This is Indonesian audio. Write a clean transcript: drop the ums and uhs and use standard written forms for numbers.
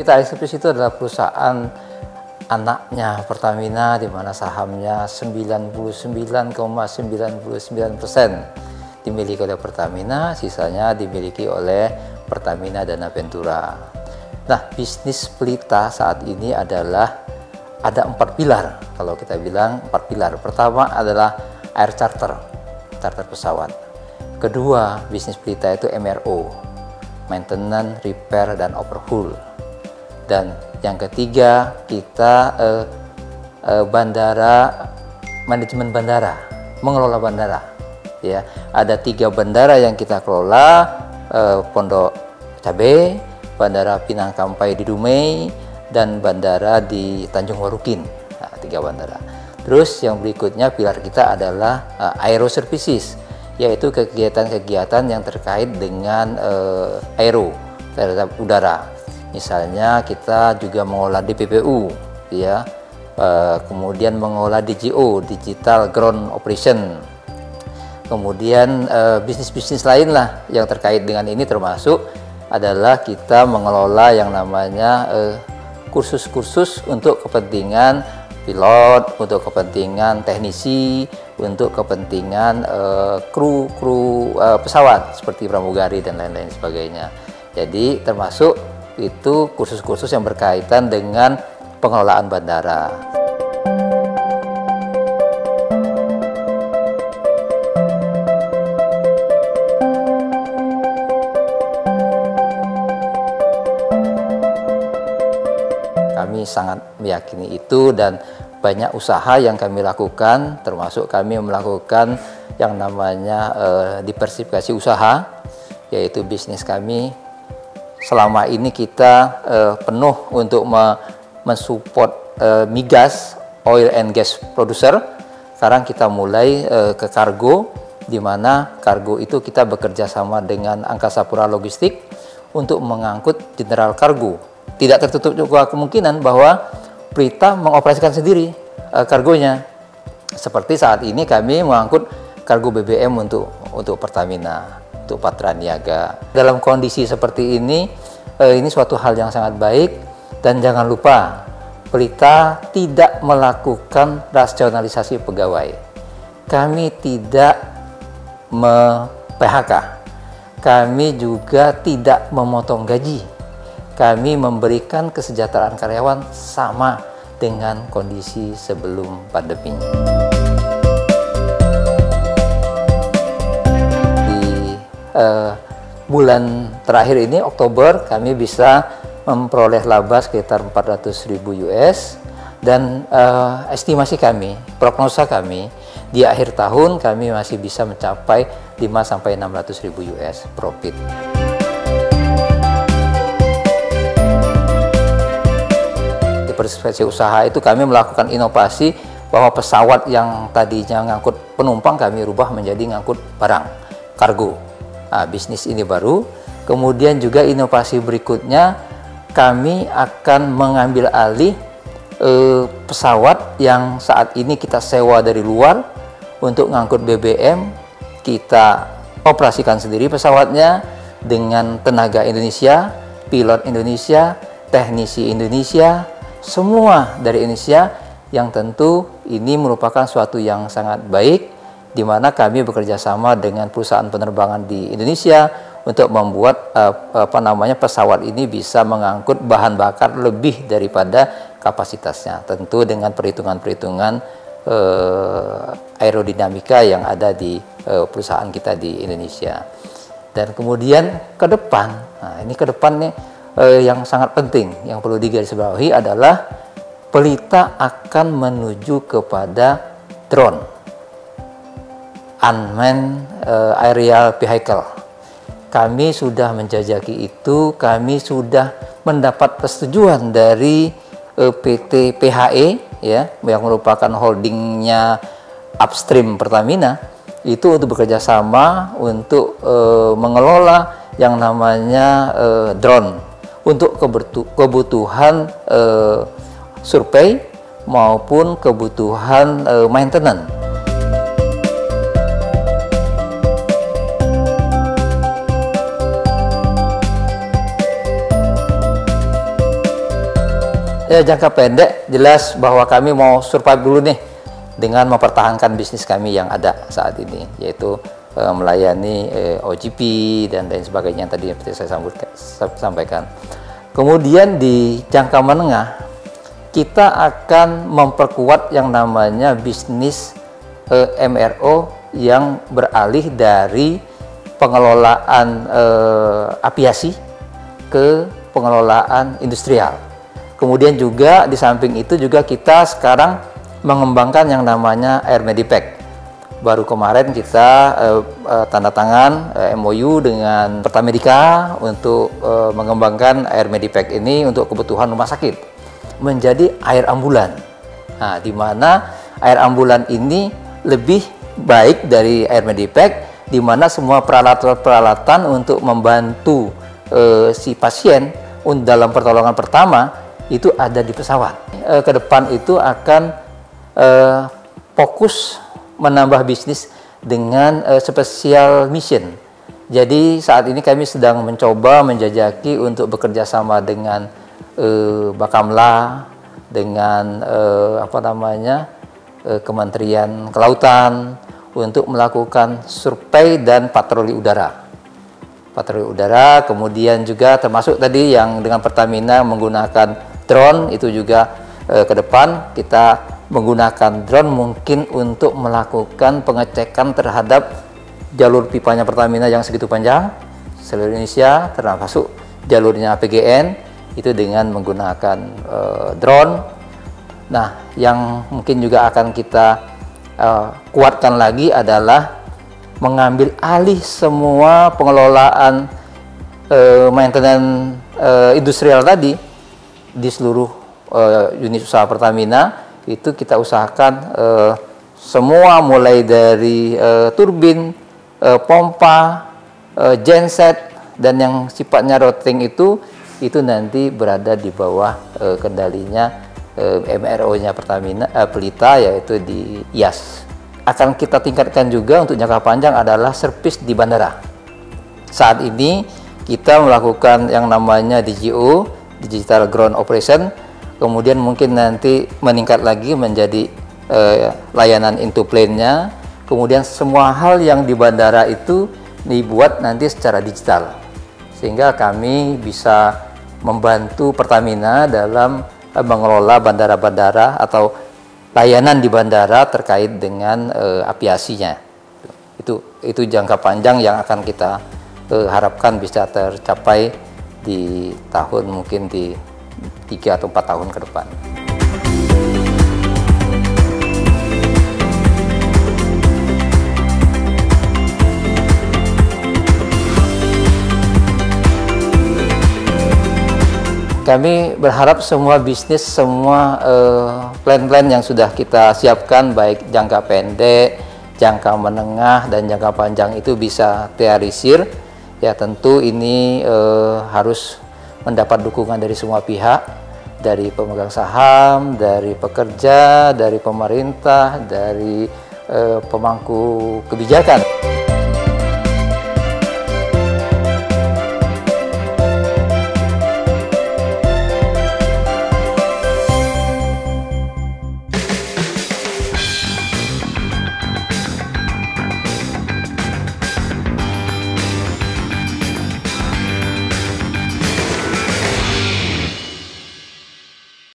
PT Air itu adalah perusahaan anaknya Pertamina, di mana sahamnya 99,99% dimiliki oleh Pertamina, sisanya dimiliki oleh Pertamina Dana Ventura. Nah, bisnis Pelita saat ini adalah ada 4 pilar. Kalau kita bilang 4 pilar. Pertama adalah air charter pesawat. Kedua, bisnis Pelita itu MRO, maintenance, repair, dan overhaul. Dan yang ketiga, kita bandara, manajemen bandara, mengelola bandara. Ya, ada 3 bandara yang kita kelola, Pondok Cabe, Bandara Pinang Kampai di Dumai, dan bandara di Tanjung Warukin. Nah, 3 bandara. Terus yang berikutnya pilar kita adalah aero services, yaitu kegiatan-kegiatan yang terkait dengan aero terhadap udara. Misalnya kita juga mengolah DPPU, ya, kemudian mengolah DGO, Digital Ground Operation. Kemudian bisnis-bisnis lain lah yang terkait dengan ini, termasuk adalah kita mengelola yang namanya kursus-kursus untuk kepentingan pilot, untuk kepentingan teknisi, untuk kepentingan kru pesawat seperti pramugari dan lain-lain sebagainya. Jadi termasuk itu kursus-kursus yang berkaitan dengan pengelolaan bandara. Kami sangat meyakini itu, dan banyak usaha yang kami lakukan, termasuk kami melakukan yang namanya diversifikasi usaha, yaitu bisnis kami selama ini kita penuh untuk mensupport migas, oil and gas producer. Sekarang kita mulai ke kargo, di mana kargo itu kita bekerja sama dengan Angkasa Pura Logistik untuk mengangkut general kargo. Tidak tertutup juga kemungkinan bahwa Pelita mengoperasikan sendiri kargonya. Seperti saat ini kami mengangkut kargo BBM untuk Pertamina, untuk Patra Niaga. Dalam kondisi seperti ini suatu hal yang sangat baik, dan jangan lupa Pelita tidak melakukan rasionalisasi pegawai. Kami tidak PHK. Kami juga tidak memotong gaji. Kami memberikan kesejahteraan karyawan sama dengan kondisi sebelum pandemi. Di bulan terakhir ini, Oktober, kami bisa memperoleh laba sekitar 400.000 US, dan estimasi kami, prognosa kami, di akhir tahun kami masih bisa mencapai 5-600.000 US profit. Diversifikasi usaha itu kami melakukan inovasi, bahwa pesawat yang tadinya ngangkut penumpang kami rubah menjadi ngangkut barang, kargo. Nah, bisnis ini baru. Kemudian juga inovasi berikutnya, kami akan mengambil alih pesawat yang saat ini kita sewa dari luar untuk ngangkut BBM. Kita operasikan sendiri pesawatnya dengan tenaga Indonesia, pilot Indonesia, teknisi Indonesia, semua dari Indonesia, yang tentu ini merupakan suatu yang sangat baik, di mana kami bekerja sama dengan perusahaan penerbangan di Indonesia untuk membuat pesawat ini bisa mengangkut bahan bakar lebih daripada kapasitasnya, tentu dengan perhitungan-perhitungan aerodinamika yang ada di perusahaan kita di Indonesia. Dan kemudian ke depan, nah ini ke depan nih yang sangat penting yang perlu digarisbawahi adalah Pelita akan menuju kepada drone, unmanned aerial vehicle. Kami sudah menjajaki itu, kami sudah mendapat persetujuan dari PT PHE, ya, yang merupakan holdingnya upstream Pertamina, itu untuk bekerja sama untuk mengelola yang namanya drone untuk kebutuhan survei maupun kebutuhan maintenance. Jangka pendek jelas bahwa kami mau survive dulu nih dengan mempertahankan bisnis kami yang ada saat ini, yaitu melayani OGP dan lain sebagainya yang tadi seperti saya sampaikan. Kemudian di jangka menengah kita akan memperkuat yang namanya bisnis MRO yang beralih dari pengelolaan aviasi ke pengelolaan industrial. Kemudian juga di samping itu juga kita sekarang mengembangkan yang namanya Air Medipack. Baru kemarin kita tanda tangan MOU dengan Pertamedica untuk mengembangkan Air Medipack ini untuk kebutuhan rumah sakit menjadi air ambulan. Nah, di mana air ambulan ini lebih baik dari Air Medipack, di mana semua peralatan-peralatan untuk membantu si pasien dalam pertolongan pertama itu ada di pesawat. Ke depan itu akan fokus menambah bisnis dengan special mission. Jadi saat ini kami sedang mencoba menjajaki untuk bekerja sama dengan Bakamla, dengan Kementerian Kelautan untuk melakukan survei dan patroli udara. Kemudian juga termasuk tadi yang dengan Pertamina menggunakan drone, itu juga ke depan kita menggunakan drone mungkin untuk melakukan pengecekan terhadap jalur pipanya Pertamina yang segitu panjang seluruh Indonesia, termasuk jalurnya PGN itu dengan menggunakan drone. Nah, yang mungkin juga akan kita kuatkan lagi adalah mengambil alih semua pengelolaan maintenance industrial tadi di seluruh unit usaha Pertamina. Itu kita usahakan semua mulai dari turbin, pompa, genset dan yang sifatnya routing itu nanti berada di bawah kendalinya MRO-nya Pertamina Pelita, yaitu di IAS. Akan kita tingkatkan juga untuk jangka panjang adalah servis di bandara. Saat ini kita melakukan yang namanya DGO, Digital Ground Operation, kemudian mungkin nanti meningkat lagi menjadi layanan into plane-nya, kemudian semua hal yang di bandara itu dibuat nanti secara digital, sehingga kami bisa membantu Pertamina dalam mengelola bandara-bandara atau layanan di bandara terkait dengan aviasinya. Itu jangka panjang yang akan kita harapkan bisa tercapai di tahun mungkin di 3 atau 4 tahun ke depan. Kami berharap semua bisnis, semua plan-plan yang sudah kita siapkan, baik jangka pendek, jangka menengah, dan jangka panjang itu bisa terrealisir. Ya tentu ini harus mendapat dukungan dari semua pihak, dari pemegang saham, dari pekerja, dari pemerintah, dari pemangku kebijakan.